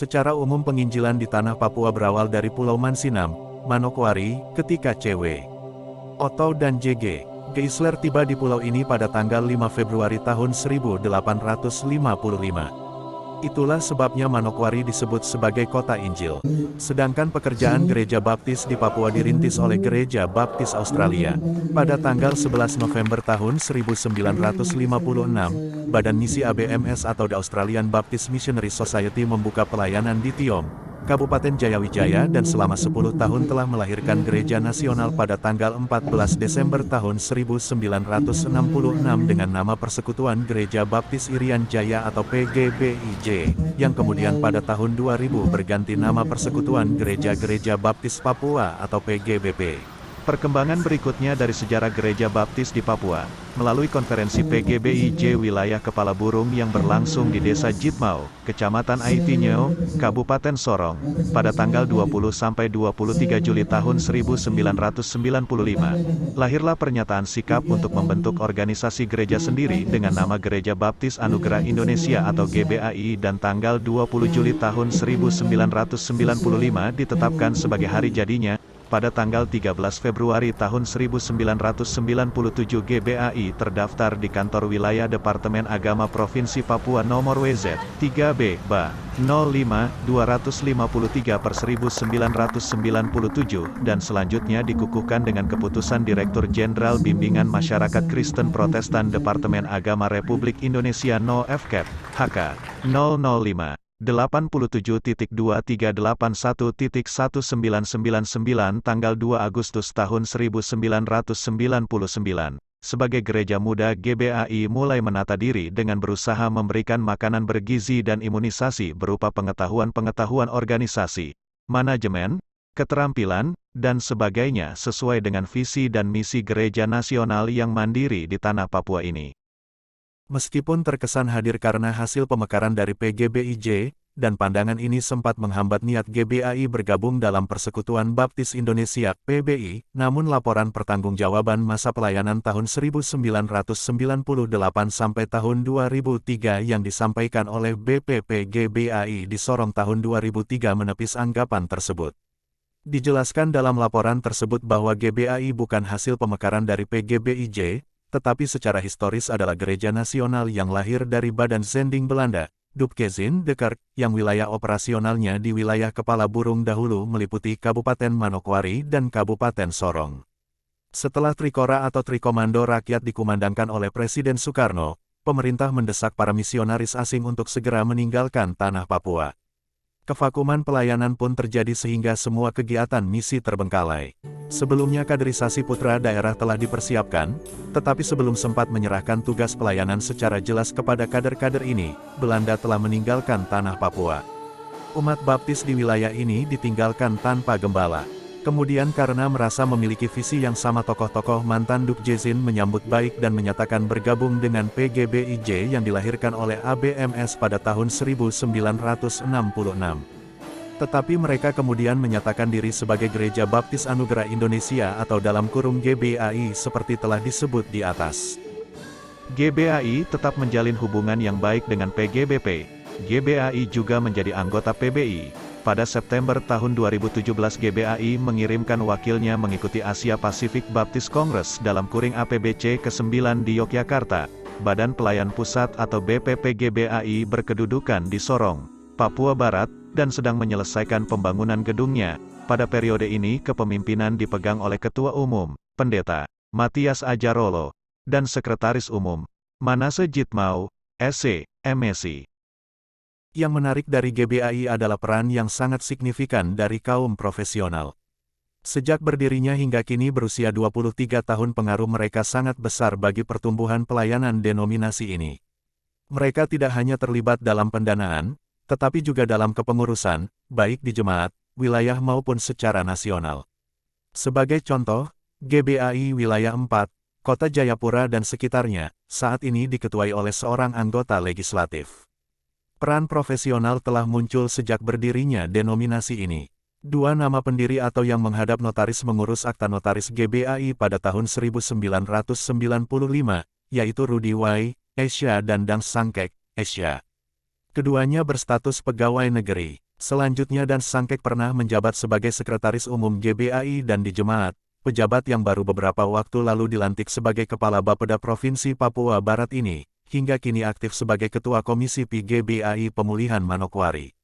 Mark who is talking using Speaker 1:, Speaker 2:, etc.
Speaker 1: Secara umum penginjilan di tanah Papua berawal dari Pulau Mansinam, Manokwari, ketika C.W. Oto dan J.G. Geisler tiba di pulau ini pada tanggal 5 Februari tahun 1855. Itulah sebabnya Manokwari disebut sebagai kota Injil. Sedangkan pekerjaan gereja baptis di Papua dirintis oleh Gereja Baptis Australia. Pada tanggal 11 November tahun 1956, Badan Misi ABMS atau The Australian Baptist Missionary Society membuka pelayanan di Tiom, Kabupaten Jayawijaya dan selama 10 tahun telah melahirkan gereja nasional pada tanggal 14 Desember tahun 1966 dengan nama Persekutuan Gereja Baptis Irian Jaya atau PGBIJ, yang kemudian pada tahun 2000 berganti nama Persekutuan Gereja-Gereja Baptis Papua atau PGBP. Perkembangan berikutnya dari sejarah gereja baptis di Papua, melalui konferensi PGBIJ Wilayah Kepala Burung yang berlangsung di Desa Jitmau, Kecamatan Aitinyo, Kabupaten Sorong, pada tanggal 20-23 Juli tahun 1995. Lahirlah pernyataan sikap untuk membentuk organisasi gereja sendiri dengan nama Gereja Baptis Anugerah Indonesia atau GBAI dan tanggal 20 Juli tahun 1995 ditetapkan sebagai hari jadinya. Pada tanggal 13 Februari tahun 1997 GBAI terdaftar di Kantor Wilayah Departemen Agama Provinsi Papua nomor WZ 3B BA 05-253/1997 dan selanjutnya dikukuhkan dengan keputusan Direktur Jenderal Bimbingan Masyarakat Kristen Protestan Departemen Agama Republik Indonesia No FKEP HK 005 87.2381.1999 tanggal 2 Agustus tahun 1999. Sebagai gereja muda GBAI mulai menata diri dengan berusaha memberikan makanan bergizi dan imunisasi berupa pengetahuan-pengetahuan organisasi, manajemen, keterampilan, dan sebagainya sesuai dengan visi dan misi gereja nasional yang mandiri di tanah Papua ini. Meskipun terkesan hadir karena hasil pemekaran dari PGBIJ, dan pandangan ini sempat menghambat niat GBAI bergabung dalam Persekutuan Baptis Indonesia (PBI), namun laporan pertanggungjawaban masa pelayanan tahun 1998 sampai tahun 2003 yang disampaikan oleh BPP GBAI di Sorong tahun 2003 menepis anggapan tersebut. Dijelaskan dalam laporan tersebut bahwa GBAI bukan hasil pemekaran dari PGBIJ, tetapi secara historis adalah gereja nasional yang lahir dari Badan Zending Belanda, Dubkezin de Kerk, yang wilayah operasionalnya di wilayah Kepala Burung dahulu meliputi Kabupaten Manokwari dan Kabupaten Sorong. Setelah Trikora atau Trikomando Rakyat dikumandangkan oleh Presiden Soekarno, pemerintah mendesak para misionaris asing untuk segera meninggalkan tanah Papua. Kevakuman pelayanan pun terjadi sehingga semua kegiatan misi terbengkalai. Sebelumnya kaderisasi putra daerah telah dipersiapkan, tetapi sebelum sempat menyerahkan tugas pelayanan secara jelas kepada kader-kader ini, Belanda telah meninggalkan tanah Papua. Umat baptis di wilayah ini ditinggalkan tanpa gembala. Kemudian karena merasa memiliki visi yang sama, tokoh-tokoh mantan Dubkezin menyambut baik dan menyatakan bergabung dengan PGBIJ yang dilahirkan oleh ABMS pada tahun 1966. Tetapi mereka kemudian menyatakan diri sebagai Gereja Baptis Anugerah Indonesia atau dalam kurung GBAI seperti telah disebut di atas. GBAI tetap menjalin hubungan yang baik dengan PGBP. GBAI juga menjadi anggota PBI. Pada September tahun 2017 GBAI mengirimkan wakilnya mengikuti Asia Pacific Baptist Congress dalam kuring APBC ke-9 di Yogyakarta. Badan Pelayan Pusat atau BPP GBAI berkedudukan di Sorong, Papua Barat, dan sedang menyelesaikan pembangunan gedungnya. Pada periode ini kepemimpinan dipegang oleh Ketua Umum, Pendeta Matias Ajarolo, dan Sekretaris Umum, Manase Jitmau, SC, MSc. Yang menarik dari GBAI adalah peran yang sangat signifikan dari kaum profesional. Sejak berdirinya hingga kini berusia 23 tahun, pengaruh mereka sangat besar bagi pertumbuhan pelayanan denominasi ini. Mereka tidak hanya terlibat dalam pendanaan, tetapi juga dalam kepengurusan, baik di jemaat, wilayah maupun secara nasional. Sebagai contoh, GBAI Wilayah 4, Kota Jayapura dan sekitarnya, saat ini diketuai oleh seorang anggota legislatif. Peran profesional telah muncul sejak berdirinya denominasi ini. Dua nama pendiri atau yang menghadap notaris mengurus akta notaris GBAI pada tahun 1995, yaitu Rudy Y. Esya dan Dang Sangkek, Esya. Keduanya berstatus pegawai negeri.
Speaker 2: Selanjutnya Dan Sangkek pernah menjabat sebagai Sekretaris Umum GBAI dan di Jemaat, pejabat yang baru beberapa waktu lalu dilantik sebagai Kepala Bapeda Provinsi Papua Barat ini, hingga kini aktif sebagai Ketua Komisi PGBAI Pemulihan Manokwari.